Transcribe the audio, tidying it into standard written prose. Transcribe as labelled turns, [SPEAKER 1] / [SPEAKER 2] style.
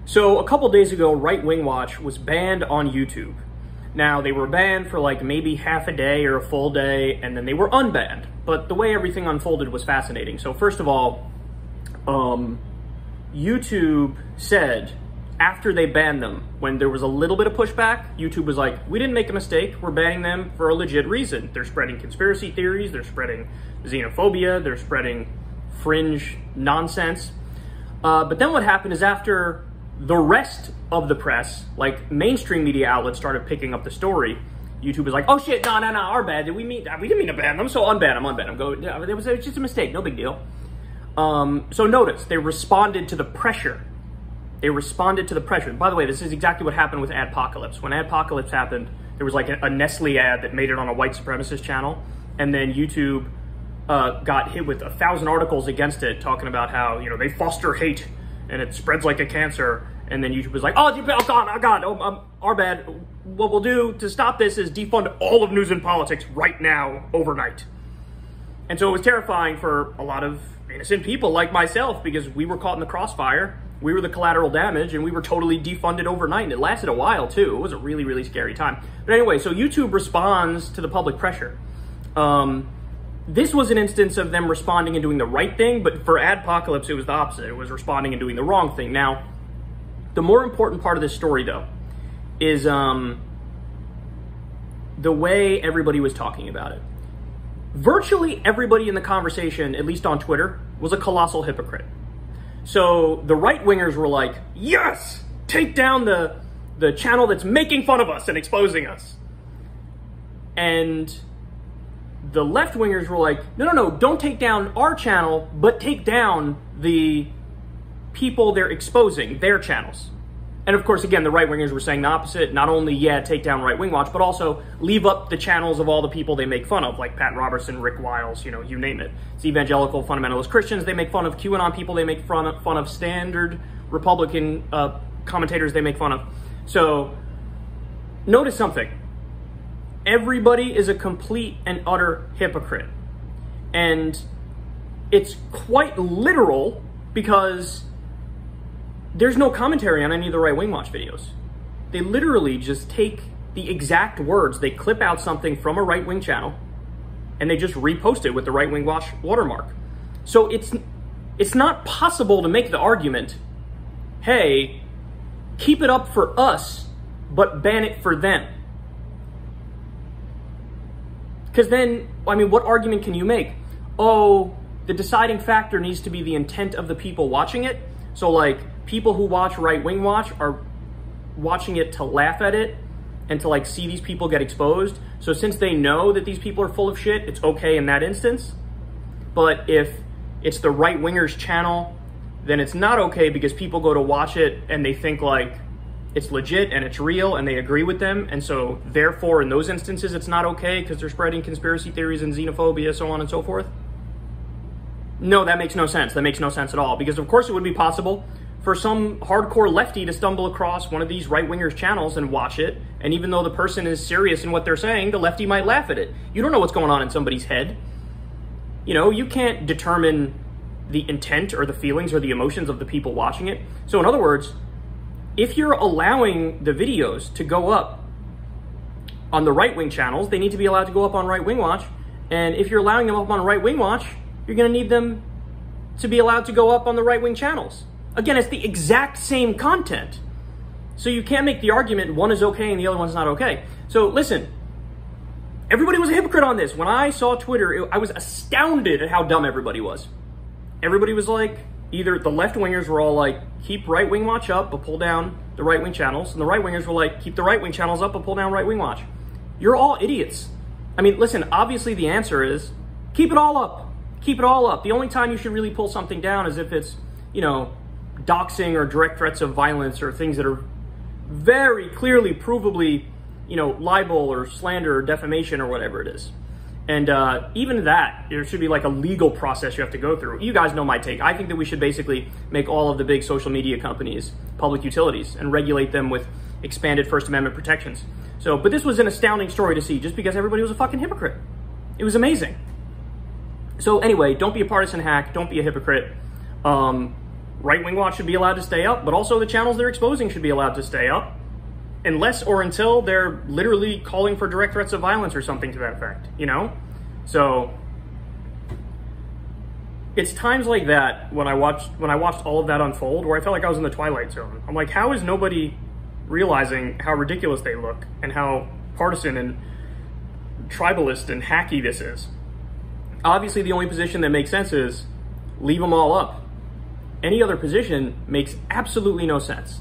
[SPEAKER 1] So a couple days ago, Right Wing Watch was banned on YouTube. Now, they were banned for like maybe half a day or a full day, and then they were unbanned. But the way everything unfolded was fascinating. So first of all, YouTube said after they banned them, when there was a little bit of pushback, YouTube was like, we didn't make a mistake. We're banning them for a legit reason. They're spreading conspiracy theories. They're spreading xenophobia. They're spreading fringe nonsense. But then what happened is after the rest of the press, like mainstream media outlets, started picking up the story, YouTube was like, oh shit, no, our bad. We didn't mean to ban them, so unban them. It was just a mistake, no big deal. So notice, they responded to the pressure. By the way, this is exactly what happened with Adpocalypse. When Adpocalypse happened, there was like a Nestle ad that made it on a white supremacist channel, and then YouTube got hit with 1,000 articles against it, talking about how, you know, they foster hate and it spreads like a cancer. And then YouTube was like, oh God, our bad. What we'll do to stop this is defund all of news and politics right now, overnight. And so it was terrifying for a lot of innocent people like myself, because we were caught in the crossfire. We were the collateral damage, and we were totally defunded overnight. And it lasted a while too. It was a really, really scary time. But anyway, so YouTube responds to the public pressure. This was an instance of them responding and doing the right thing, but for Adpocalypse, it was the opposite. It was responding and doing the wrong thing. Now, the more important part of this story, though, is the way everybody was talking about it. Virtually everybody in the conversation, at least on Twitter, was a colossal hypocrite. So the right-wingers were like, yes, take down the channel that's making fun of us and exposing us. And the left-wingers were like, no, don't take down our channel, but take down the people they're exposing, their channels. And of course, again, the right-wingers were saying the opposite. Not only, yeah, take down Right Wing Watch, but also leave up the channels of all the people they make fun of, like Pat Robertson, Rick Wiles, you know, you name it. It's evangelical fundamentalist Christians. They make fun of QAnon people. They make fun of standard Republican commentators they make fun of. So notice something. Everybody is a complete and utter hypocrite. And it's quite literal, because there's no commentary on any of the Right Wing Watch videos. They literally just take the exact words, they clip out something from a right-wing channel, and they just repost it with the Right Wing Watch watermark. So it's not possible to make the argument, hey, keep it up for us, but ban it for them. Because then, I mean, what argument can you make? Oh, the deciding factor needs to be the intent of the people watching it. So, like, people who watch Right Wing Watch are watching it to laugh at it and to, like, see these people get exposed. So since they know that these people are full of shit, it's okay in that instance. But if it's the right-wingers channel, then it's not okay, because people go to watch it and they think, like, it's legit and it's real and they agree with them. And so, therefore, in those instances, it's not okay because they're spreading conspiracy theories and xenophobia, so on and so forth. No, that makes no sense. That makes no sense at all. Because, of course, it would be possible for some hardcore lefty to stumble across one of these right-wingers channels and watch it. And even though the person is serious in what they're saying, the lefty might laugh at it. You don't know what's going on in somebody's head. You know, you can't determine the intent or the feelings or the emotions of the people watching it. So, in other words, if you're allowing the videos to go up on the right-wing channels, they need to be allowed to go up on Right Wing Watch. And if you're allowing them up on Right Wing Watch, you're going to need them to be allowed to go up on the right-wing channels. Again, it's the exact same content. So you can't make the argument one is okay and the other one's not okay. So listen, everybody was a hypocrite on this. When I saw Twitter, I was astounded at how dumb everybody was. Everybody was like, either the left-wingers were all like, keep Right Wing Watch up, but pull down the right-wing channels. And the right-wingers were like, keep the right-wing channels up, but pull down Right Wing Watch. You're all idiots. I mean, listen, obviously the answer is, keep it all up. Keep it all up. The only time you should really pull something down is if it's, you know, doxing or direct threats of violence or things that are very clearly, provably, you know, libel or slander or defamation or whatever it is. And even that, there should be like a legal process you have to go through. You guys know my take. I think that we should basically make all of the big social media companies public utilities and regulate them with expanded First Amendment protections. So, but this was an astounding story to see just because everybody was a fucking hypocrite. It was amazing. So anyway, don't be a partisan hack. Don't be a hypocrite. right-wing watch should be allowed to stay up, but also the channels they're exposing should be allowed to stay up, unless or until they're literally calling for direct threats of violence or something to that effect, you know? So it's times like that when I watched all of that unfold where I felt like I was in the Twilight Zone. I'm like, how is nobody realizing how ridiculous they look and how partisan and tribalist and hacky this is? Obviously, the only position that makes sense is leave them all up. Any other position makes absolutely no sense.